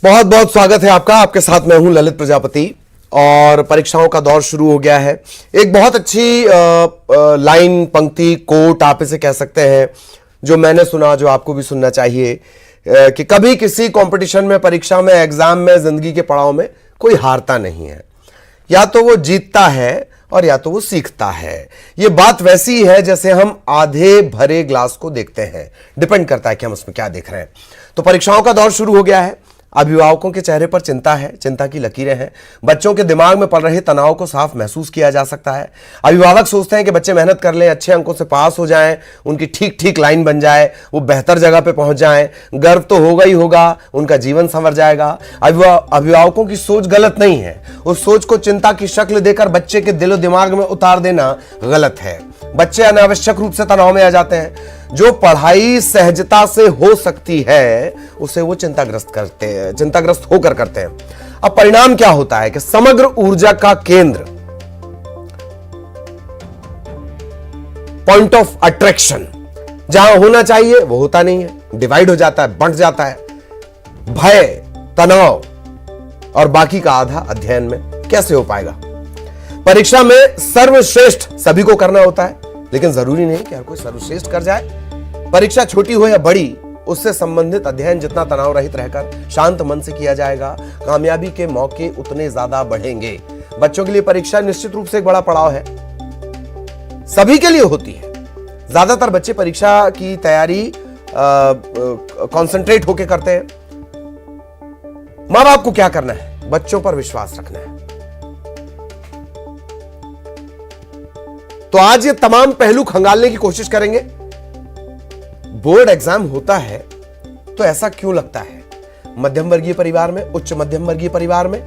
बहुत बहुत स्वागत है आपका। आपके साथ मैं हूं ललित प्रजापति और परीक्षाओं का दौर शुरू हो गया है। एक बहुत अच्छी लाइन, पंक्ति, कोट आप इसे कह सकते हैं, जो मैंने सुना, जो आपको भी सुनना चाहिए, कि कभी किसी कंपटीशन में, परीक्षा में, एग्जाम में, जिंदगी के पड़ाव में कोई हारता नहीं है। या तो वो जीतता है और या तो वो सीखता है। ये बात वैसी है जैसे हम आधे भरे ग्लास को देखते हैं। डिपेंड करता है कि हम उसमें क्या देख रहे हैं। तो परीक्षाओं का दौर शुरू हो गया है। अभिभावकों के चेहरे पर चिंता है, चिंता की लकीरें हैं। बच्चों के दिमाग में पड़ रहे तनाव को साफ महसूस किया जा सकता है। अभिभावक सोचते हैं कि बच्चे मेहनत कर लें, अच्छे अंकों से पास हो जाएं, उनकी ठीक ठीक लाइन बन जाए, वो बेहतर जगह पे पहुंच जाएं। गर्व तो होगा ही होगा, उनका जीवन संवर जाएगा। अभिभावकों की सोच गलत नहीं है। उस सोच को चिंता की शक्ल देकर बच्चे के दिलो दिमाग में उतार देना गलत है। बच्चे अनावश्यक रूप से तनाव में आ जाते हैं। जो पढ़ाई सहजता से हो सकती है उसे वो चिंताग्रस्त होकर करते हैं। अब परिणाम क्या होता है कि समग्र ऊर्जा का केंद्र, पॉइंट ऑफ अट्रैक्शन, जहां होना चाहिए वो होता नहीं है, डिवाइड हो जाता है, बंट जाता है। भय, तनाव और बाकी का आधा अध्ययन में कैसे हो पाएगा। परीक्षा में सर्वश्रेष्ठ सभी को करना होता है, लेकिन जरूरी नहीं कि हर कोई सर्वश्रेष्ठ कर जाए। परीक्षा छोटी हो या बड़ी, उससे संबंधित अध्ययन जितना तनाव रहित रहकर शांत मन से किया जाएगा, कामयाबी के मौके उतने ज्यादा बढ़ेंगे। बच्चों के लिए परीक्षा निश्चित रूप से एक बड़ा पड़ाव है, सभी के लिए होती है। ज्यादातर बच्चे परीक्षा की तैयारी कंसंट्रेट होकर करते हैं। मां बाप को क्या करना है? बच्चों पर विश्वास रखना है। तो आज ये तमाम पहलू खंगालने की कोशिश करेंगे। बोर्ड एग्जाम होता है तो ऐसा क्यों लगता है? मध्यम वर्गीय परिवार में, उच्च मध्यम वर्गीय परिवार में,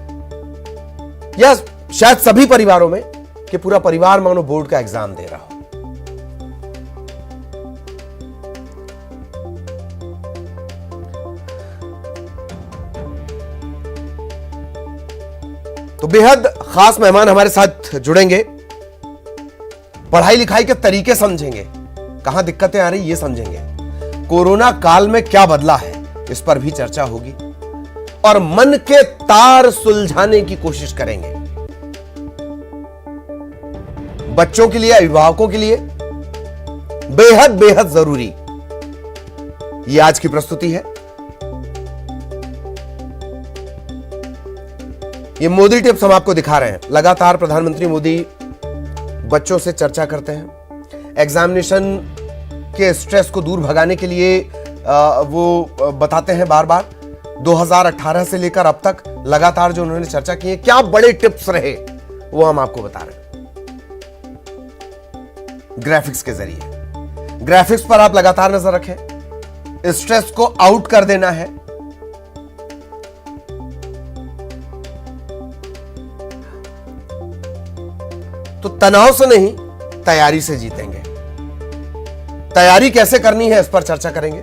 या शायद सभी परिवारों में, कि पूरा परिवार मानो बोर्ड का एग्जाम दे रहा हो। तो बेहद खास मेहमान हमारे साथ जुड़ेंगे। पढ़ाई लिखाई के तरीके समझेंगे, कहां दिक्कतें आ रही ये समझेंगे। कोरोना काल में क्या बदला है, इस पर भी चर्चा होगी। और मन के तार सुलझाने की कोशिश करेंगे। बच्चों के लिए, अभिभावकों के लिए बेहद बेहद जरूरी ये आज की प्रस्तुति है। ये मोदी टिप्स हम आपको दिखा रहे हैं। लगातार प्रधानमंत्री मोदी बच्चों से चर्चा करते हैं। एग्जामिनेशन के स्ट्रेस को दूर भगाने के लिए वो बताते हैं बार बार। 2018 से लेकर अब तक लगातार जो उन्होंने चर्चा की है, क्या बड़े टिप्स रहे, वो हम आपको बता रहे हैं ग्राफिक्स के जरिए। ग्राफिक्स पर आप लगातार नजर रखें। स्ट्रेस को आउट कर देना है। तो तनाव से नहीं, तैयारी से जीतेंगे। तैयारी कैसे करनी है, इस पर चर्चा करेंगे।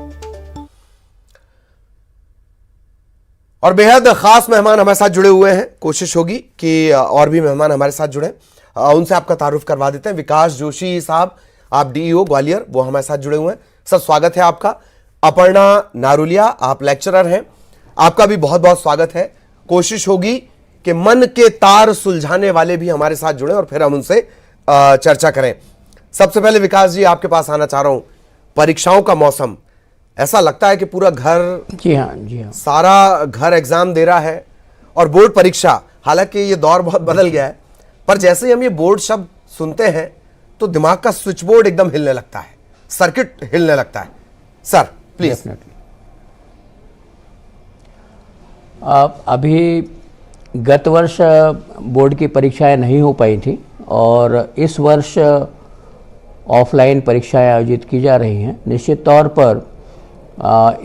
और बेहद खास मेहमान हमारे साथ जुड़े हुए हैं। कोशिश होगी कि और भी मेहमान हमारे साथ जुड़े। उनसे आपका तारुफ करवा देते हैं। विकास जोशी साहब, आप डीईओ ग्वालियर, वो हमारे साथ जुड़े हुए हैं। सर, स्वागत है आपका। अपर्णा नारुलिया, आप लेक्चरर हैं, आपका भी बहुत बहुत स्वागत है। कोशिश होगी कि मन के तार सुलझाने वाले भी हमारे साथ जुड़े और फिर हम उनसे चर्चा करें। सबसे पहले विकास जी, आपके पास आना चाह रहा हूं। परीक्षाओं का मौसम, ऐसा लगता है कि पूरा घर, जी हाँ, सारा घर एग्जाम दे रहा है। और बोर्ड परीक्षा, हालांकि ये दौर बहुत बदल गया है, पर जैसे ही हम ये बोर्ड शब्द सुनते हैं तो दिमाग का स्विच बोर्ड एकदम हिलने लगता है, सर्किट हिलने लगता है। Sir please. अभी गत वर्ष बोर्ड की परीक्षाएं नहीं हो पाई थी और इस वर्ष ऑफलाइन परीक्षाएं आयोजित की जा रही हैं। निश्चित तौर पर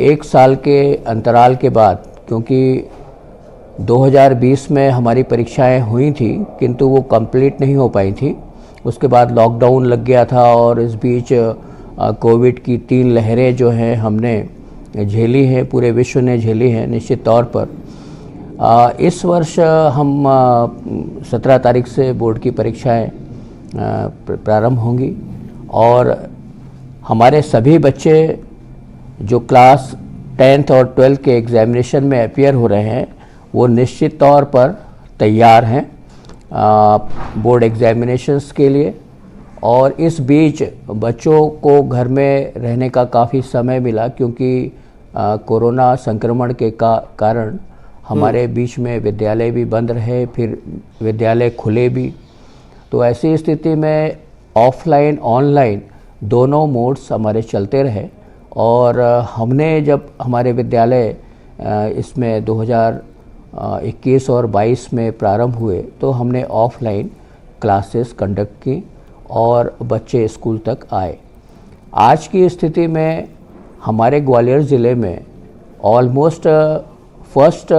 एक साल के अंतराल के बाद, क्योंकि 2020 में हमारी परीक्षाएं हुई थी किंतु वो कंप्लीट नहीं हो पाई थी। उसके बाद लॉकडाउन लग गया था और इस बीच कोविड की 3 लहरें जो हैं हमने झेली हैं, पूरे विश्व ने झेली हैं। निश्चित तौर पर इस वर्ष हम 17 तारीख से बोर्ड की परीक्षाएं प्रारंभ होंगी और हमारे सभी बच्चे जो क्लास 10th और 12th के एग्जामिनेशन में अपियर हो रहे हैं वो निश्चित तौर पर तैयार हैं बोर्ड एग्जामिनेशंस के लिए। और इस बीच बच्चों को घर में रहने का काफ़ी समय मिला क्योंकि कोरोना संक्रमण के कारण हमारे बीच में विद्यालय भी बंद रहे, फिर विद्यालय खुले भी। तो ऐसी स्थिति में ऑफलाइन ऑनलाइन दोनों मोड्स हमारे चलते रहे। और हमने जब हमारे विद्यालय इसमें 2021 और 22 में प्रारंभ हुए तो हमने ऑफलाइन क्लासेस कंडक्ट की और बच्चे स्कूल तक आए। आज की स्थिति में हमारे ग्वालियर ज़िले में ऑलमोस्ट फर्स्ट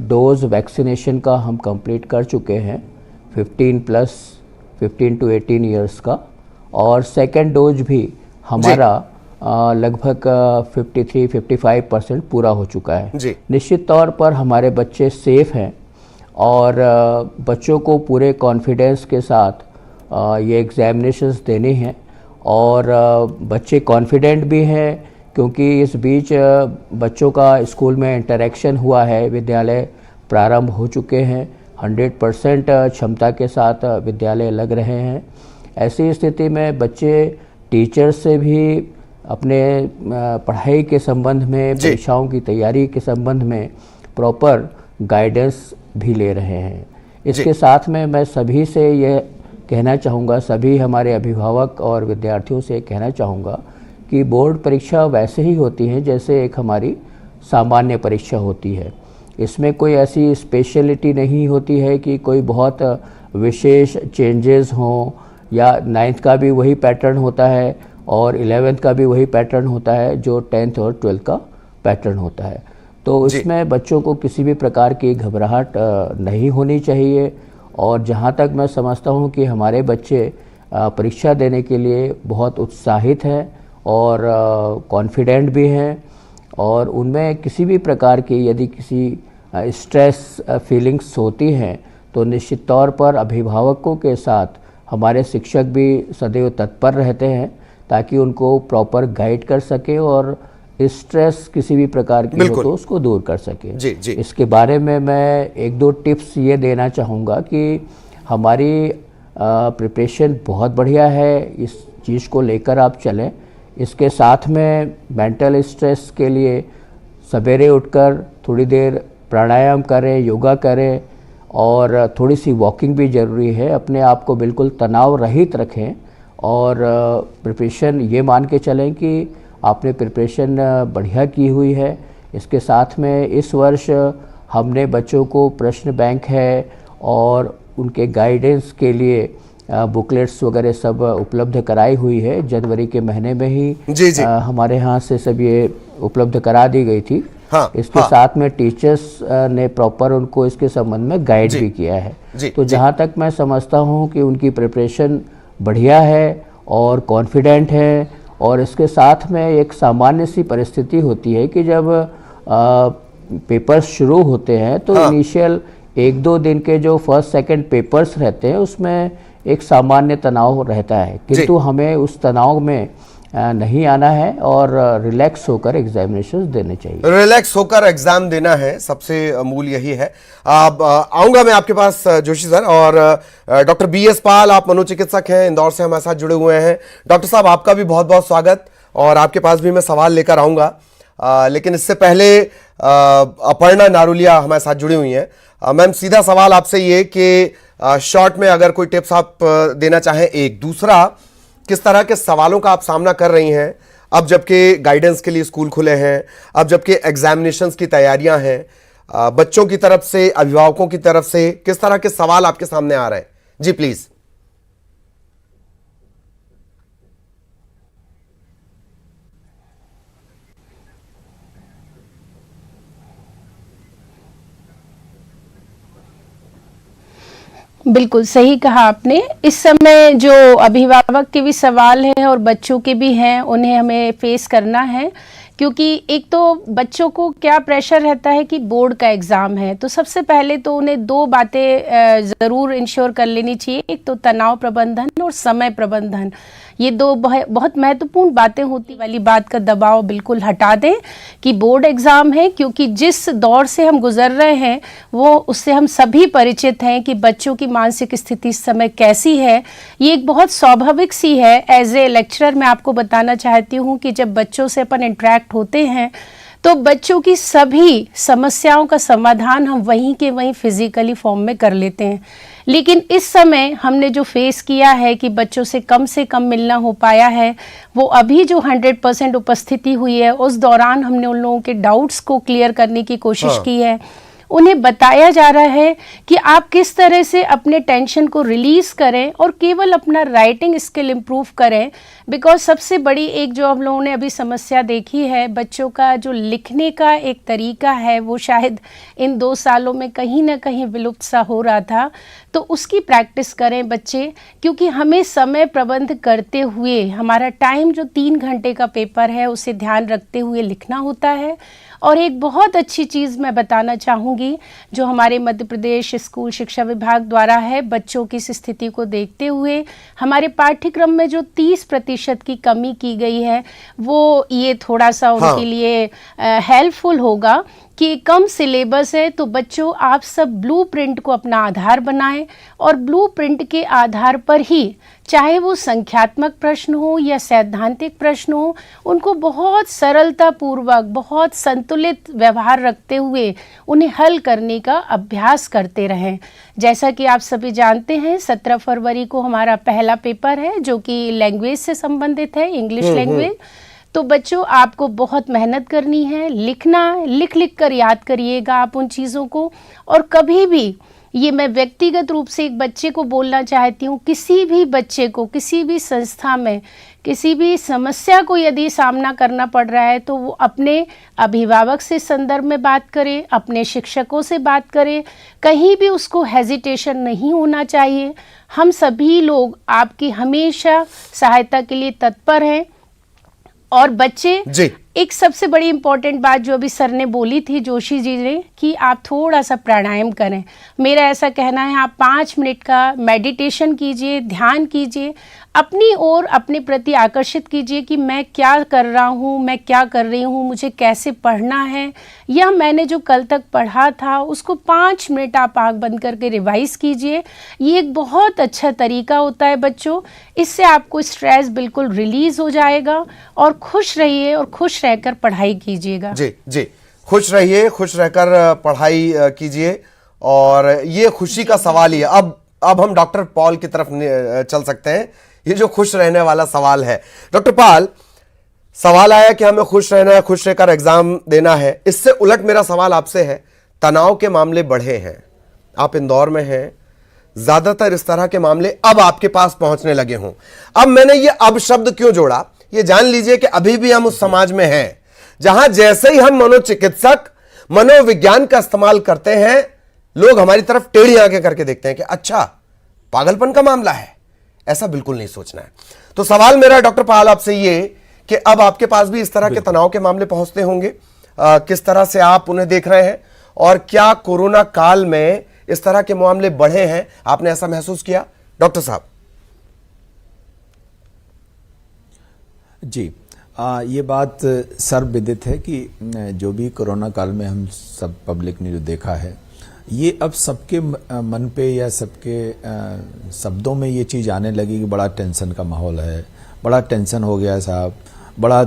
डोज वैक्सीनेशन का हम कंप्लीट कर चुके हैं 15 to 18 ईयर्स का, और सेकेंड डोज भी हमारा लगभग 53-55% पूरा हो चुका है जी। निश्चित तौर पर हमारे बच्चे सेफ हैं और बच्चों को पूरे कॉन्फिडेंस के साथ ये एग्जामिनेशंस देने हैं और बच्चे कॉन्फिडेंट भी हैं क्योंकि इस बीच बच्चों का स्कूल में इंटरेक्शन हुआ है, विद्यालय प्रारंभ हो चुके हैं, 100% क्षमता के साथ विद्यालय लग रहे हैं। ऐसी स्थिति में बच्चे टीचर से भी अपने पढ़ाई के संबंध में, परीक्षाओं की तैयारी के संबंध में प्रॉपर गाइडेंस भी ले रहे हैं। इसके साथ में मैं सभी से ये कहना चाहूँगा, सभी हमारे अभिभावक और विद्यार्थियों से कहना चाहूँगा कि बोर्ड परीक्षा वैसे ही होती है जैसे एक हमारी सामान्य परीक्षा होती है। इसमें कोई ऐसी स्पेशलिटी नहीं होती है कि कोई बहुत विशेष चेंजेस हों, या 9th का भी वही पैटर्न होता है और 11th का भी वही पैटर्न होता है जो 10th और 12th का पैटर्न होता है। तो इसमें बच्चों को किसी भी प्रकार की घबराहट नहीं होनी चाहिए। और जहाँ तक मैं समझता हूँ कि हमारे बच्चे परीक्षा देने के लिए बहुत उत्साहित हैं और कॉन्फिडेंट भी हैं, और उनमें किसी भी प्रकार की यदि किसी स्ट्रेस फीलिंग्स होती हैं तो निश्चित तौर पर अभिभावकों के साथ हमारे शिक्षक भी सदैव तत्पर रहते हैं ताकि उनको प्रॉपर गाइड कर सके और स्ट्रेस किसी भी प्रकार की हो तो उसको दूर कर सके। जी। इसके बारे में मैं 1-2 टिप्स ये देना चाहूँगा कि हमारी प्रिपरेशन बहुत बढ़िया है, इस चीज़ को लेकर आप चलें। इसके साथ में मेंटल स्ट्रेस के लिए सवेरे उठकर थोड़ी देर प्राणायाम करें, योगा करें और थोड़ी सी वॉकिंग भी ज़रूरी है। अपने आप को बिल्कुल तनाव रहित रखें और प्रिपरेशन ये मान के चलें कि आपने प्रिपरेशन बढ़िया की हुई है। इसके साथ में इस वर्ष हमने बच्चों को प्रश्न बैंक है और उनके गाइडेंस के लिए बुकलेट्स वगैरह सब उपलब्ध कराई हुई है। जनवरी के महीने में ही हमारे यहाँ से सब ये उपलब्ध करा दी गई थी। इसके साथ में टीचर्स ने प्रॉपर उनको इसके संबंध में गाइड भी किया है। तो जहाँ तक मैं समझता हूँ कि उनकी प्रिपरेशन बढ़िया है और कॉन्फिडेंट है। और इसके साथ में एक सामान्य सी परिस्थिति होती है कि जब पेपर्स शुरू होते हैं तो इनिशियल 1-2 दिन के जो फर्स्ट सेकंड पेपर्स रहते हैं उसमें एक सामान्य तनाव रहता है, किंतु हमें उस तनाव में नहीं आना है और रिलैक्स होकर एग्जामिनेशंस देने चाहिए। रिलैक्स होकर एग्जाम देना है, सबसे मूल यही है। अब आऊंगा मैं आपके पास जोशी सर। और डॉक्टर BS पाल, आप मनोचिकित्सक हैं, इंदौर से हमारे साथ जुड़े हुए हैं। डॉक्टर साहब, आपका भी बहुत बहुत स्वागत और आपके पास भी मैं सवाल लेकर आऊंगा। लेकिन इससे पहले अपर्णा नारुलिया हमारे साथ जुड़ी हुई हैं। मैम, सीधा सवाल आपसे ये कि शॉर्ट में अगर कोई टिप्स आप देना चाहें। एक दूसरा, किस तरह के सवालों का आप सामना कर रही हैं अब जबकि गाइडेंस के लिए स्कूल खुले हैं, अब जबकि एग्जामिनेशंस की तैयारियां हैं, बच्चों की तरफ से, अभिभावकों की तरफ से किस तरह के सवाल आपके सामने आ रहे हैं? जी प्लीज। बिल्कुल सही कहा आपने। इस समय जो अभिभावक के भी सवाल हैं और बच्चों के भी हैं, उन्हें हमें फेस करना है क्योंकि एक तो बच्चों को क्या प्रेशर रहता है कि बोर्ड का एग्ज़ाम है, तो सबसे पहले तो उन्हें दो बातें ज़रूर इंश्योर कर लेनी चाहिए। एक तो तनाव प्रबंधन और समय प्रबंधन, ये दो बहुत महत्वपूर्ण बातें होती वाली बात का दबाव बिल्कुल हटा दें कि बोर्ड एग्ज़ाम है, क्योंकि जिस दौर से हम गुजर रहे हैं वो उससे हम सभी परिचित हैं कि बच्चों की मानसिक स्थिति इस समय कैसी है। ये एक बहुत स्वाभाविक सी है। एज ए लेक्चरर मैं आपको बताना चाहती हूँ कि जब बच्चों से अपन इंटरेक्ट होते हैं तो बच्चों की सभी समस्याओं का समाधान हम वहीं के वहीं फिजिकली फॉर्म में कर लेते हैं, लेकिन इस समय हमने जो फेस किया है कि बच्चों से कम मिलना हो पाया है, वो अभी जो 100% उपस्थिति हुई है उस दौरान हमने उन लोगों के डाउट्स को क्लियर करने की कोशिश की है। उन्हें बताया जा रहा है कि आप किस तरह से अपने टेंशन को रिलीज़ करें और केवल अपना राइटिंग स्किल इम्प्रूव करें। बिकॉज सबसे बड़ी एक जो हम लोगों ने अभी समस्या देखी है, बच्चों का जो लिखने का एक तरीका है वो शायद इन 2 सालों में कहीं ना कहीं विलुप्त सा हो रहा था। तो उसकी प्रैक्टिस करें बच्चे, क्योंकि हमें समय प्रबंध करते हुए हमारा टाइम जो 3 घंटे का पेपर है उसे ध्यान रखते हुए लिखना होता है। और एक बहुत अच्छी चीज़ मैं बताना चाहूँगी जो हमारे मध्य प्रदेश स्कूल शिक्षा विभाग द्वारा है, बच्चों की इस स्थिति को देखते हुए हमारे पाठ्यक्रम में जो 30% की कमी की गई है वो ये थोड़ा सा उनके लिए हेल्पफुल होगा कि कम सिलेबस है। तो बच्चों आप सब ब्लूप्रिंट को अपना आधार बनाएं और ब्लूप्रिंट के आधार पर ही, चाहे वो संख्यात्मक प्रश्न हो या सैद्धांतिक प्रश्न हो, उनको बहुत सरलता पूर्वक, बहुत संतुलित व्यवहार रखते हुए उन्हें हल करने का अभ्यास करते रहें। जैसा कि आप सभी जानते हैं 17 फरवरी को हमारा पहला पेपर है जो कि लैंग्वेज से संबंधित है, इंग्लिश लैंग्वेज। तो बच्चों आपको बहुत मेहनत करनी है, लिखना, लिख कर याद करिएगा आप उन चीज़ों को। और कभी भी, ये मैं व्यक्तिगत रूप से एक बच्चे को बोलना चाहती हूँ, किसी भी बच्चे को किसी भी संस्था में किसी भी समस्या को यदि सामना करना पड़ रहा है तो वो अपने अभिभावक से संदर्भ में बात करे, अपने शिक्षकों से बात करे, कहीं भी उसको हेजिटेशन नहीं होना चाहिए। हम सभी लोग आपकी हमेशा सहायता के लिए तत्पर हैं। और बच्चे जी, एक सबसे बड़ी इंपॉर्टेंट बात जो अभी सर ने बोली थी, जोशी जी ने, कि आप थोड़ा सा प्राणायाम करें। मेरा ऐसा कहना है आप 5 मिनट का मेडिटेशन कीजिए, ध्यान कीजिए, अपनी ओर अपने प्रति आकर्षित कीजिए कि मैं क्या कर रहा हूँ, मैं क्या कर रही हूँ, मुझे कैसे पढ़ना है, या मैंने जो कल तक पढ़ा था उसको 5 मिनट आप आँख बंद करके रिवाइज कीजिए। ये एक बहुत अच्छा तरीका होता है बच्चों, इससे आपको स्ट्रेस बिल्कुल रिलीज हो जाएगा। और खुश रहिए और खुश रहकर पढ़ाई कीजिएगा। जी जी, खुश रहिए, खुश रहकर पढ़ाई कीजिए। और ये खुशी का सवाल ही है। अब हम डॉक्टर पॉल की तरफ चल सकते हैं। ये जो खुश रहने वाला सवाल है, डॉक्टर पॉल, सवाल आया कि हमें खुश रहना है, खुश रहकर एग्जाम देना है। इससे उलट मेरा सवाल आपसे है, तनाव के मामले बढ़े हैं, आप इंदौर में हैं, ज्यादातर इस तरह के मामले अब आपके पास पहुंचने लगे हों। अब मैंने ये अब शब्द क्यों जोड़ा, ये जान लीजिए कि अभी भी हम उस समाज में हैं जहां जैसे ही हम मनोचिकित्सक, मनोविज्ञान का इस्तेमाल करते हैं, लोग हमारी तरफ टेढ़ी आंखें करके देखते हैं कि अच्छा पागलपन का मामला है। ऐसा बिल्कुल नहीं सोचना है। तो सवाल मेरा डॉक्टर पॉल आपसे ये कि अब आपके पास भी इस तरह के तनाव के मामले पहुंचते होंगे, किस तरह से आप उन्हें देख रहे हैं, और क्या कोरोना काल में इस तरह के मामले बढ़े हैं, आपने ऐसा महसूस किया डॉक्टर साहब? जी, ये बात सर्वविदित है कि जो भी कोरोना काल में हम सब पब्लिक ने जो देखा है, ये अब सबके मन पे या सबके शब्दों में ये चीज़ आने लगी कि बड़ा टेंशन का माहौल है, बड़ा टेंशन हो गया साहब, बड़ा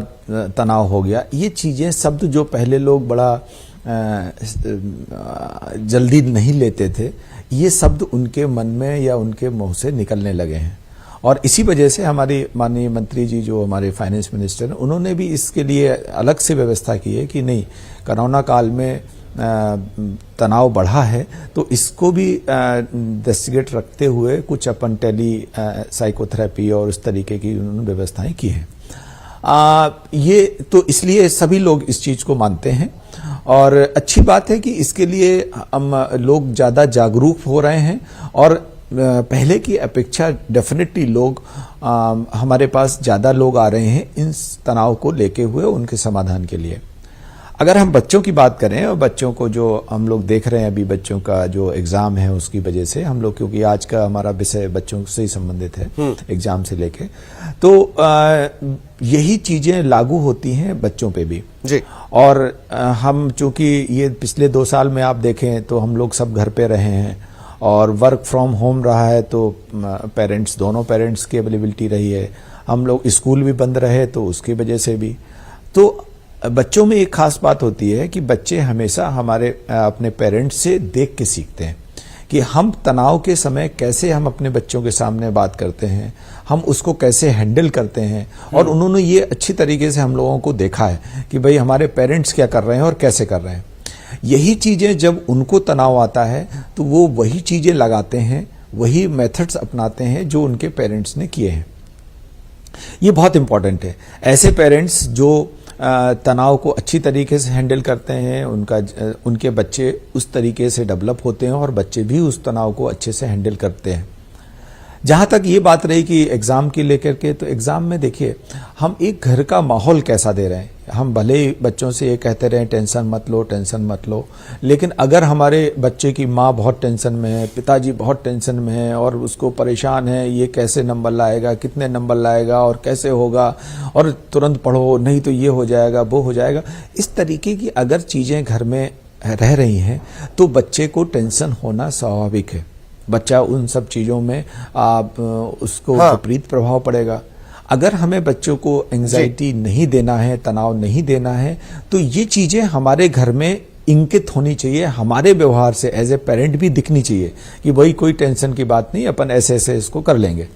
तनाव हो गया। ये चीज़ें, शब्द जो पहले लोग बड़ा जल्दी नहीं लेते थे, ये शब्द उनके मन में या उनके मुंह से निकलने लगे हैं। और इसी वजह से हमारी माननीय मंत्री जी जो हमारे फाइनेंस मिनिस्टर हैं, उन्होंने भी इसके लिए अलग से व्यवस्था की है कि नहीं, कोरोना काल में तनाव बढ़ा है तो इसको भी दृष्टिगत रखते हुए कुछ अपन टेली साइकोथेरेपी और उस तरीके की उन्होंने व्यवस्थाएं की हैं। ये तो इसलिए सभी लोग इस चीज़ को मानते हैं और अच्छी बात है कि इसके लिए हम लोग ज़्यादा जागरूक हो रहे हैं। और पहले की अपेक्षा डेफिनेटली लोग हमारे पास ज़्यादा लोग आ रहे हैं इन तनाव को लेके हुए उनके समाधान के लिए। अगर हम बच्चों की बात करें और बच्चों को जो हम लोग देख रहे हैं अभी बच्चों का जो एग्ज़ाम है उसकी वजह से हम लोग, क्योंकि आज का हमारा विषय बच्चों से ही संबंधित है एग्ज़ाम से लेके, तो यही चीज़ें लागू होती हैं बच्चों पे भी जी। और हम चूंकि ये पिछले 2 साल में आप देखें तो हम लोग सब घर पे रहे हैं और वर्क फ्रॉम होम रहा है, तो दोनों पेरेंट्स की अवेलेबिलिटी रही है, हम लोग स्कूल भी बंद रहे तो उसकी वजह से भी। तो बच्चों में एक खास बात होती है कि बच्चे हमेशा हमारे अपने पेरेंट्स से देख के सीखते हैं कि हम तनाव के समय कैसे हम अपने बच्चों के सामने बात करते हैं, हम उसको कैसे हैंडल करते हैं। और उन्होंने ये अच्छी तरीके से हम लोगों को देखा है कि भाई हमारे पेरेंट्स क्या कर रहे हैं और कैसे कर रहे हैं। यही चीज़ें जब उनको तनाव आता है तो वो वही चीज़ें लगाते हैं, वही मेथड्स अपनाते हैं जो उनके पेरेंट्स ने किए हैं। ये बहुत इंपॉर्टेंट है। ऐसे पेरेंट्स जो तनाव को अच्छी तरीके से हैंडल करते हैं, उनके बच्चे उस तरीके से डेवलप होते हैं और बच्चे भी उस तनाव को अच्छे से हैंडल करते हैं। जहाँ तक ये बात रही कि एग्ज़ाम की लेकर के, तो एग्ज़ाम में देखिए हम एक घर का माहौल कैसा दे रहे हैं। हम भले ही बच्चों से ये कहते रहे टेंशन मत लो, लेकिन अगर हमारे बच्चे की माँ बहुत टेंशन में है, पिताजी बहुत टेंशन में है और उसको परेशान है, ये कैसे नंबर लाएगा, कितने नंबर लाएगा और कैसे होगा, और तुरंत पढ़ो नहीं तो ये हो जाएगा वो हो जाएगा, इस तरीके की अगर चीज़ें घर में रह रही हैं तो बच्चे को टेंशन होना स्वाभाविक है। बच्चा उन सब चीज़ों में उसको विपरीत प्रभाव पड़ेगा। अगर हमें बच्चों को एंजाइटी नहीं देना है, तनाव नहीं देना है, तो ये चीज़ें हमारे घर में इंगित होनी चाहिए, हमारे व्यवहार से एज ए पेरेंट भी दिखनी चाहिए कि भाई कोई टेंशन की बात नहीं, अपन ऐसे ऐसे इसको कर लेंगे।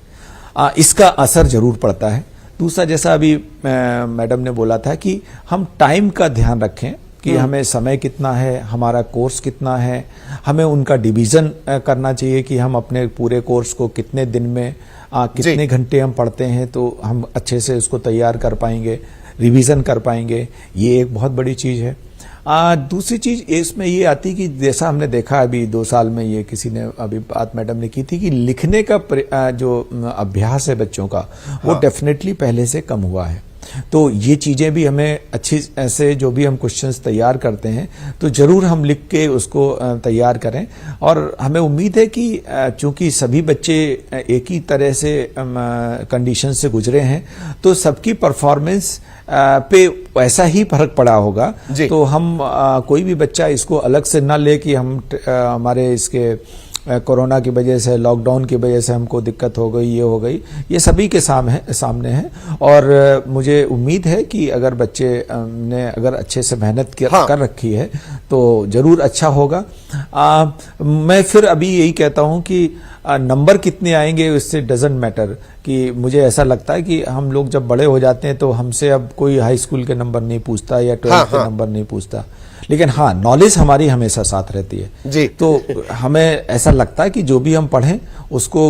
इसका असर जरूर पड़ता है। दूसरा, जैसा अभी मैडम ने बोला था कि हम टाइम का ध्यान रखें कि हमें समय कितना है, हमारा कोर्स कितना है, हमें उनका डिवीज़न करना चाहिए कि हम अपने पूरे कोर्स को कितने दिन में कितने घंटे हम पढ़ते हैं तो हम अच्छे से उसको तैयार कर पाएंगे, रिवीजन कर पाएंगे। ये एक बहुत बड़ी चीज़ है। दूसरी चीज़ इसमें ये आती कि जैसा हमने देखा अभी 2 साल में, ये किसी ने अभी बात मैडम ने की थी कि लिखने का जो अभ्यास है बच्चों का, वो डेफिनेटली पहले से कम हुआ है। तो ये चीज़ें भी हमें अच्छी ऐसे जो भी हम क्वेश्चंस तैयार करते हैं तो ज़रूर हम लिख के उसको तैयार करें। और हमें उम्मीद है कि चूंकि सभी बच्चे एक ही तरह से कंडीशन से गुजरे हैं तो सबकी परफॉर्मेंस पे ऐसा ही फर्क पड़ा होगा। तो हम कोई भी बच्चा इसको अलग से ना ले कि हम हमारे इसके कोरोना की वजह से, लॉकडाउन की वजह से हमको दिक्कत हो गई, ये हो गई, ये सभी के सामने है। और मुझे उम्मीद है कि अगर बच्चे ने अगर अच्छे से मेहनत कर रखी है तो ज़रूर अच्छा होगा। मैं फिर अभी यही कहता हूँ कि नंबर कितने आएंगे इससे डजेंट मैटर। कि मुझे ऐसा लगता है कि हम लोग जब बड़े हो जाते हैं तो हमसे अब कोई हाई स्कूल के नंबर नहीं पूछता या 12th के नंबर नहीं पूछता, लेकिन हाँ, नॉलेज हमारी हमेशा साथ रहती है जी। तो हमें ऐसा लगता है कि जो भी हम पढ़ें उसको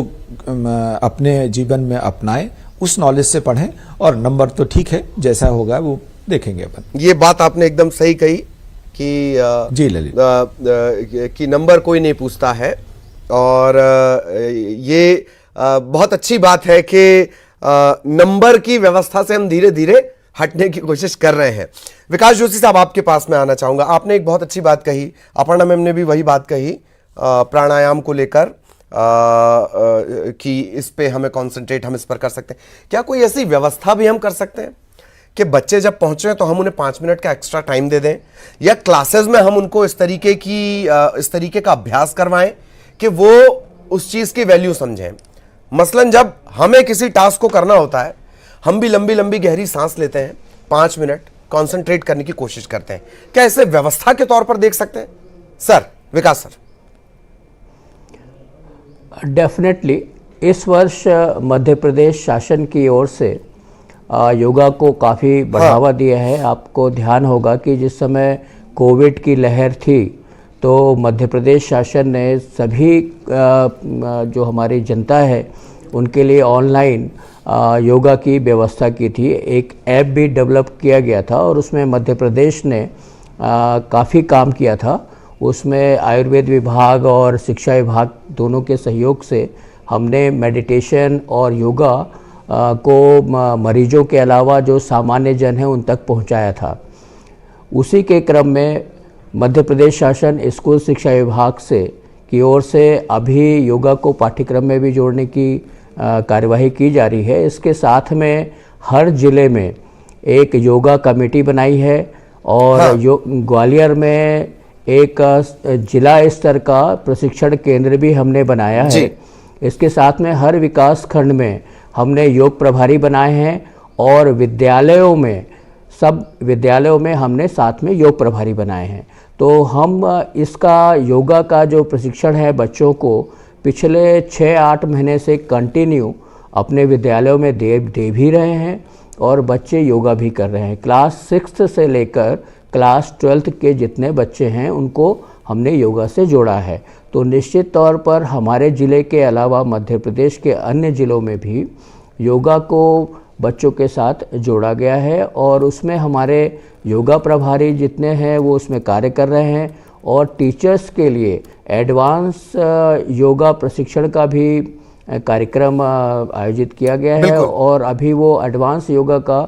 अपने जीवन में अपनाएं, उस नॉलेज से पढ़ें, और नंबर तो ठीक है जैसा होगा वो देखेंगे अपन। ये बात आपने एकदम सही कही कि जी ललित, कि नंबर कोई नहीं पूछता है। और ये बहुत अच्छी बात है कि नंबर की व्यवस्था से हम धीरे धीरे हटने की कोशिश कर रहे हैं। विकास जोशी साहब, आपके पास में आना चाहूंगा। आपने एक बहुत अच्छी बात कही, अपर्णा मैम ने भी वही बात कही प्राणायाम को लेकर कि इस पे हमें कंसंट्रेट, हम इस पर कर सकते हैं। क्या कोई ऐसी व्यवस्था भी हम कर सकते हैं कि बच्चे जब पहुंचे तो हम उन्हें 5 मिनट का एक्स्ट्रा टाइम दे दें, या क्लासेस में हम उनको इस तरीके का अभ्यास करवाएं कि वो उस चीज की वैल्यू समझें। मसलन जब हमें किसी टास्क को करना होता है, हम भी लंबी लंबी गहरी सांस लेते हैं, 5 मिनट कंसंट्रेट करने की कोशिश करते हैं। क्या इसे व्यवस्था के तौर पर देख सकते हैं सर? विकास सर। डेफिनेटली इस वर्ष मध्य प्रदेश शासन की ओर से योगा को काफ़ी बढ़ावा दिया है। आपको ध्यान होगा कि जिस समय कोविड की लहर थी तो मध्य प्रदेश शासन ने सभी जो हमारी जनता है उनके लिए ऑनलाइन योगा की व्यवस्था की थी। एक ऐप भी डेवलप किया गया था और उसमें मध्य प्रदेश ने काफ़ी काम किया था। उसमें आयुर्वेद विभाग और शिक्षा विभाग दोनों के सहयोग से हमने मेडिटेशन और योगा को मरीजों के अलावा जो सामान्य जन हैं उन तक पहुंचाया था। उसी के क्रम में मध्य प्रदेश शासन स्कूल शिक्षा विभाग की ओर से अभी योगा को पाठ्यक्रम में भी जोड़ने की कार्यवाही की जा रही है। इसके साथ में हर जिले में एक योगा कमेटी बनाई है और हाँ। ग्वालियर में एक जिला स्तर का प्रशिक्षण केंद्र भी हमने बनाया है। इसके साथ में हर विकास खंड में हमने योग प्रभारी बनाए हैं और सब विद्यालयों में हमने साथ में योग प्रभारी बनाए हैं। तो हम इसका योगा का जो प्रशिक्षण है बच्चों को पिछले 6-8 महीने से कंटिन्यू अपने विद्यालयों में दे भी रहे हैं और बच्चे योगा भी कर रहे हैं। क्लास 6 से लेकर क्लास 12 के जितने बच्चे हैं उनको हमने योगा से जोड़ा है। तो निश्चित तौर पर हमारे ज़िले के अलावा मध्य प्रदेश के अन्य ज़िलों में भी योगा को बच्चों के साथ जोड़ा गया है और उसमें हमारे योगा प्रभारी जितने हैं वो उसमें कार्य कर रहे हैं और टीचर्स के लिए एडवांस योगा प्रशिक्षण का भी कार्यक्रम आयोजित किया गया है और अभी वो एडवांस योगा का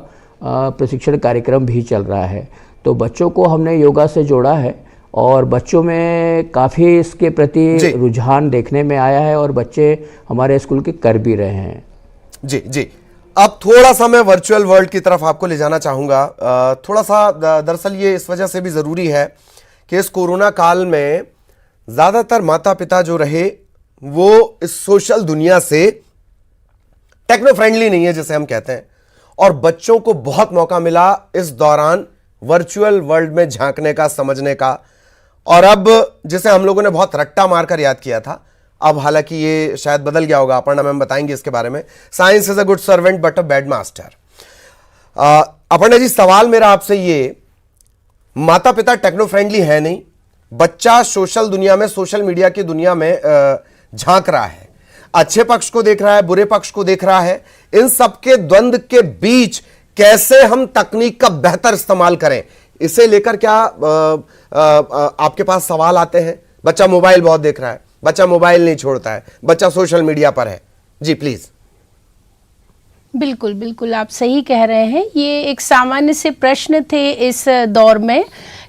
प्रशिक्षण कार्यक्रम भी चल रहा है। तो बच्चों को हमने योगा से जोड़ा है और बच्चों में काफ़ी इसके प्रति रुझान देखने में आया है और बच्चे हमारे स्कूल के कर भी रहे हैं। जी अब थोड़ा सा मैं वर्चुअल वर्ल्ड की तरफ आपको ले जाना चाहूंगा। थोड़ा सा दरअसल ये इस वजह से भी ज़रूरी है कि इस कोरोना काल में ज़्यादातर माता पिता जो रहे वो इस सोशल दुनिया से टेक्नो फ्रेंडली नहीं है जिसे हम कहते हैं, और बच्चों को बहुत मौका मिला इस दौरान वर्चुअल वर्ल्ड में झांकने का, समझने का। और अब जिसे हम लोगों ने बहुत रट्टा मारकर याद किया था, अब हालांकि ये शायद बदल गया होगा, अपर्णा मैम बताएंगे इसके बारे में। Science is a good servant but a bad master. Aparna ji, सवाल मेरा आपसे ये, माता पिता टेक्नो फ्रेंडली है नहीं, बच्चा सोशल दुनिया में, सोशल मीडिया की दुनिया में झांक रहा है, अच्छे पक्ष को देख रहा है, बुरे पक्ष को देख रहा है। इन सबके द्वंद्व के बीच कैसे हम तकनीक का बेहतर इस्तेमाल करें, इसे लेकर क्या आपके पास सवाल आते हैं? बच्चा मोबाइल बहुत देख रहा है, बच्चा मोबाइल नहीं छोड़ता है, बच्चा सोशल मीडिया पर है। जी प्लीज। बिल्कुल बिल्कुल, आप सही कह रहे हैं। ये एक सामान्य से प्रश्न थे इस दौर में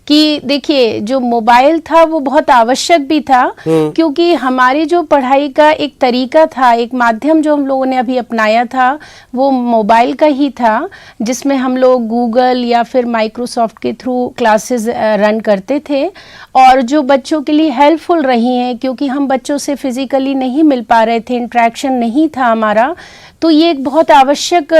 कि देखिए, जो मोबाइल था वो बहुत आवश्यक भी था, क्योंकि हमारी जो पढ़ाई का एक तरीका था, एक माध्यम जो हम लोगों ने अभी अपनाया था वो मोबाइल का ही था, जिसमें हम लोग गूगल या फिर माइक्रोसॉफ्ट के थ्रू क्लासेस रन करते थे और जो बच्चों के लिए हेल्पफुल रही हैं, क्योंकि हम बच्चों से फिजिकली नहीं मिल पा रहे थे, इंट्रैक्शन नहीं था हमारा, तो ये एक बहुत आवश्यक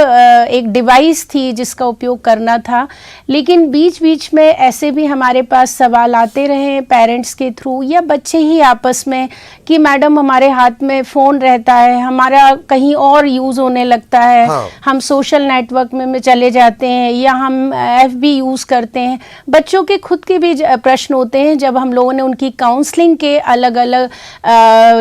एक डिवाइस थी जिसका उपयोग करना था। लेकिन बीच बीच में ऐसे भी हमारे पास सवाल आते रहे पेरेंट्स के थ्रू या बच्चे ही आपस में कि मैडम हमारे हाथ में फ़ोन रहता है, हमारा कहीं और यूज़ होने लगता है, हम सोशल नेटवर्क में चले जाते हैं या हम FB यूज़ करते हैं। बच्चों के खुद के भी प्रश्न होते हैं। जब हम लोगों ने उनकी काउंसलिंग के अलग अलग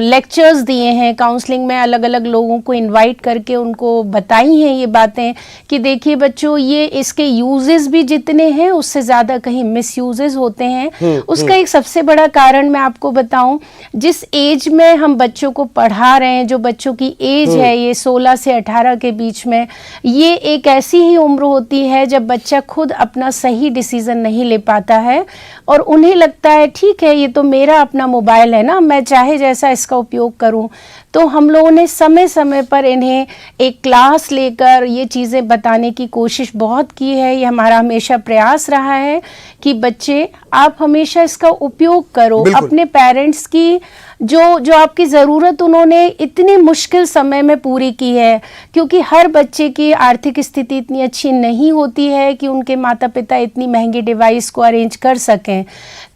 लेक्चर्स दिए हैं, काउंसलिंग में अलग अलग लोगों को इन्वाइट करके उनको बताई हैं ये बातें कि देखिए बच्चों, ये इसके यूजेस भी जितने हैं उससे ज्यादा कहीं मिस यूजेस होते हैं। उसका एक सबसे बड़ा कारण मैं आपको बताऊं, जिस एज में हम बच्चों को पढ़ा रहे हैं, जो बच्चों की एज है ये 16 से 18 के बीच में, ये एक ऐसी ही उम्र होती है जब बच्चा खुद अपना सही डिसीजन नहीं ले पाता है और उन्हें लगता है ठीक है ये तो मेरा अपना मोबाइल है ना, मैं चाहे जैसा इसका उपयोग करूं। तो हम लोगों ने समय समय पर इन्हें एक क्लास लेकर ये चीज़ें बताने की कोशिश बहुत की है। ये हमारा हमेशा प्रयास रहा है कि बच्चे आप हमेशा इसका उपयोग करो। अपने पेरेंट्स की जो आपकी ज़रूरत उन्होंने इतनी मुश्किल समय में पूरी की है, क्योंकि हर बच्चे की आर्थिक स्थिति इतनी अच्छी नहीं होती है कि उनके माता पिता इतनी महंगी डिवाइस को अरेंज कर सकें।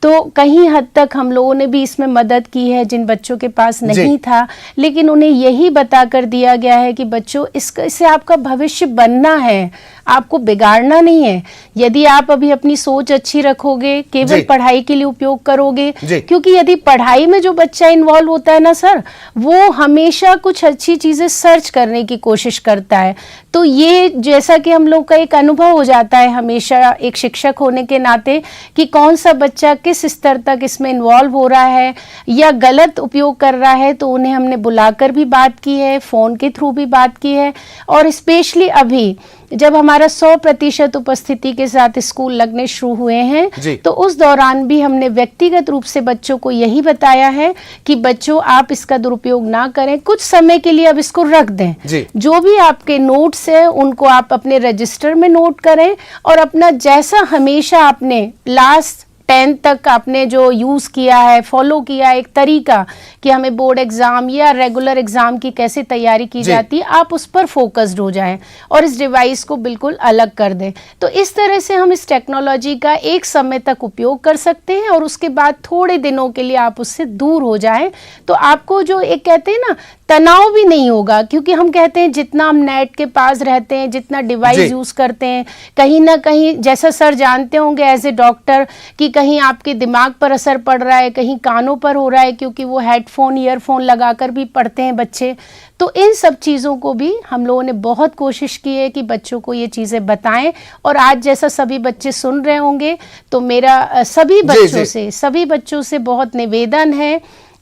तो कहीं हद तक हम लोगों ने भी इसमें मदद की है जिन बच्चों के पास नहीं था, लेकिन उन्हें यही बता कर दिया गया है कि बच्चों इससे आपका भविष्य बनना है, आपको बिगाड़ना नहीं है। यदि आप अभी अपनी सोच अच्छी रखोगे, केवल पढ़ाई के लिए उपयोग करोगे, क्योंकि यदि पढ़ाई में जो बच्चा इन्वॉल्व होता है ना सर, वो हमेशा कुछ अच्छी चीजें सर्च करने की कोशिश करता है। तो ये जैसा कि हम लोग का एक अनुभव हो जाता है हमेशा एक शिक्षक होने के नाते कि कौन सा बच्चा किस स्तर तक इसमें इन्वॉल्व हो रहा है या गलत उपयोग कर रहा है, तो उन्हें हमने बुलाकर भी बात की है, फोन के थ्रू भी बात की है। और स्पेशली अभी जब हमारा 100% उपस्थिति के साथ स्कूल लगने शुरू हुए हैं, तो उस दौरान भी हमने व्यक्तिगत रूप से बच्चों को यही बताया है कि बच्चों आप इसका दुरुपयोग ना करें, कुछ समय के लिए अब इसको रख दें। जो भी आपके नोट्स है उनको आप अपने रजिस्टर में नोट करें और अपना जैसा हमेशा आपने लास्ट 10th तक आपने जो यूज किया है, फॉलो किया है एक तरीका कि हमें बोर्ड एग्जाम या रेगुलर एग्जाम की कैसे तैयारी की जाती है, आप उस पर फोकस्ड हो जाएं और इस डिवाइस को बिल्कुल अलग कर दें। तो इस तरह से हम इस टेक्नोलॉजी का एक समय तक उपयोग कर सकते हैं और उसके बाद थोड़े दिनों के लिए आप उससे दूर हो जाएं, तो आपको जो एक कहते हैं ना तनाव भी नहीं होगा। क्योंकि हम कहते हैं जितना हम नेट के पास रहते हैं, जितना डिवाइस यूज करते हैं, कहीं ना कहीं जैसा सर जानते होंगे एज ए डॉक्टर कि कहीं आपके दिमाग पर असर पड़ रहा है, कहीं कानों पर हो रहा है, क्योंकि वो हेडफोन ईयरफोन लगाकर भी पढ़ते हैं बच्चे। तो इन सब चीज़ों को भी हम लोगों ने बहुत कोशिश की है कि बच्चों को ये चीज़ें बताएं। और आज जैसा सभी बच्चे सुन रहे होंगे, तो मेरा सभी बच्चों से बहुत निवेदन है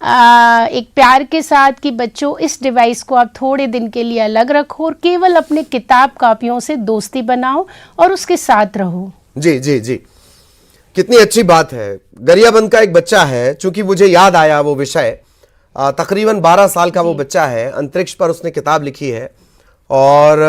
एक प्यार के साथ कि बच्चों इस डिवाइस को आप थोड़े दिन के लिए अलग रखो और केवल अपने किताब कापियों से दोस्ती बनाओ और उसके साथ रहो। जी जी जी, कितनी अच्छी बात है। गरियाबंद का एक बच्चा है, चूंकि मुझे याद आया वो विषय, तकरीबन 12 साल का वो बच्चा है, अंतरिक्ष पर उसने किताब लिखी है और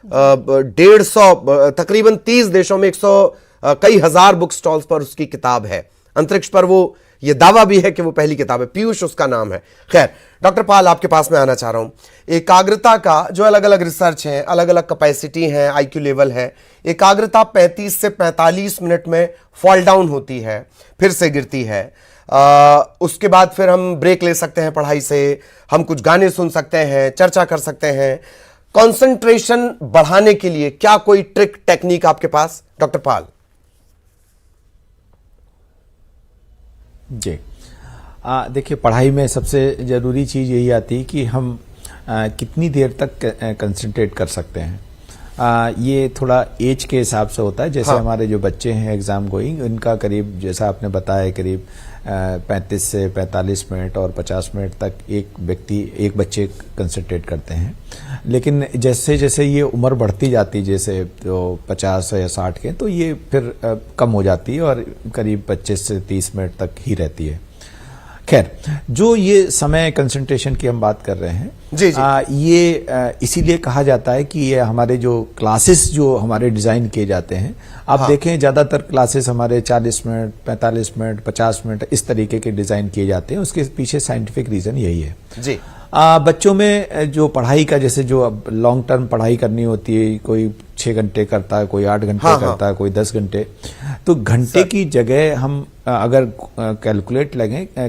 150 तकरीबन 30 देशों में 100 कई हजार बुक स्टॉल्स पर उसकी किताब है। अंतरिक्ष पर वो ये दावा भी है कि वो पहली किताब है, पीयूष उसका नाम है। खैर डॉक्टर पाल, आपके पास में आना चाह रहा हूं। एकाग्रता का जो अलग अलग रिसर्च है, अलग अलग कैपेसिटी है, आईक्यू लेवल है। एकाग्रता 35 से 45 मिनट में फॉल डाउन होती है, फिर से गिरती है। उसके बाद फिर हम ब्रेक ले सकते हैं पढ़ाई से, हम कुछ गाने सुन सकते हैं, चर्चा कर सकते हैं। कंसंट्रेशन बढ़ाने के लिए क्या कोई ट्रिक टेक्निक आपके पास, डॉक्टर पाल? जी, देखिए पढ़ाई में सबसे ज़रूरी चीज़ यही आती है कि हम कितनी देर तक कंसंट्रेट कर सकते हैं। ये थोड़ा एज के हिसाब से होता है। जैसे हमारे जो बच्चे हैं एग्ज़ाम गोइंग, उनका करीब जैसा आपने बताया करीब 35 से 45 मिनट और 50 मिनट तक एक बच्चे कंसंट्रेट करते हैं। लेकिन जैसे जैसे ये उम्र बढ़ती जाती, जैसे तो 50 या 60 के, तो ये फिर कम हो जाती है और करीब 25 से 30 मिनट तक ही रहती है। खैर, जो ये समय कंसंट्रेशन की हम बात कर रहे हैं, जी जी। ये इसीलिए कहा जाता है कि ये हमारे जो क्लासेस जो हमारे डिजाइन किए जाते हैं, आप देखें ज्यादातर क्लासेस हमारे 40 मिनट, 45 मिनट, 50 मिनट इस तरीके के डिजाइन किए जाते हैं। उसके पीछे साइंटिफिक रीजन यही है जी। बच्चों में जो पढ़ाई का, जैसे जो अब लॉन्ग टर्म पढ़ाई करनी होती है, कोई 6 घंटे करता है, कोई 8 घंटे करता है, कोई 10 घंटे, तो घंटे की जगह हम अगर कैलकुलेट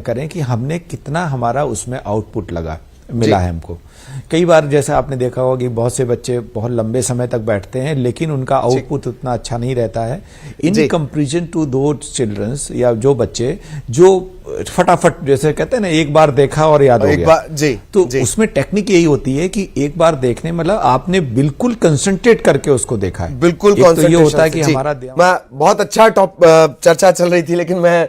करें कि हमने कितना हमारा उसमें आउटपुट मिला है हमको। कई बार जैसा आपने देखा होगा कि बहुत से बच्चे बहुत लंबे समय तक बैठते हैं, लेकिन उनका आउटपुट उतना अच्छा नहीं रहता है इन कंपैरिजन टू दो चिल्ड्रंस, या जो बच्चे जो फटाफट, जैसे कहते हैं ना, एक बार देखा और याद हो गया। तो उसमें टेक्निक यही होती है कि एक बार देखने मतलब आपने बिल्कुल कंसंट्रेट करके उसको देखा है। बिल्कुल तो ये होता है कि हमारा बहुत अच्छा चर्चा चल रही थी, लेकिन मैं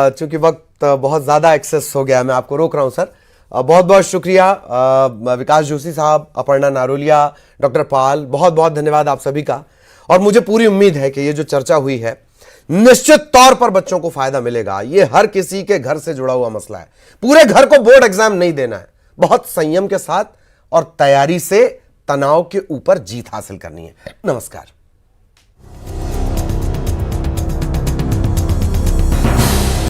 चूंकि वक्त बहुत ज्यादा एक्सेस हो गया, मैं आपको रोक रहा हूं सर। बहुत बहुत शुक्रिया विकास जोशी साहब, अपर्णा नारोलिया, डॉक्टर पाल, बहुत बहुत धन्यवाद आप सभी का। और मुझे पूरी उम्मीद है कि ये जो चर्चा हुई है निश्चित तौर पर बच्चों को फायदा मिलेगा। ये हर किसी के घर से जुड़ा हुआ मसला है। पूरे घर को बोर्ड एग्जाम नहीं देना है, बहुत संयम के साथ और तैयारी से तनाव के ऊपर जीत हासिल करनी है। नमस्कार।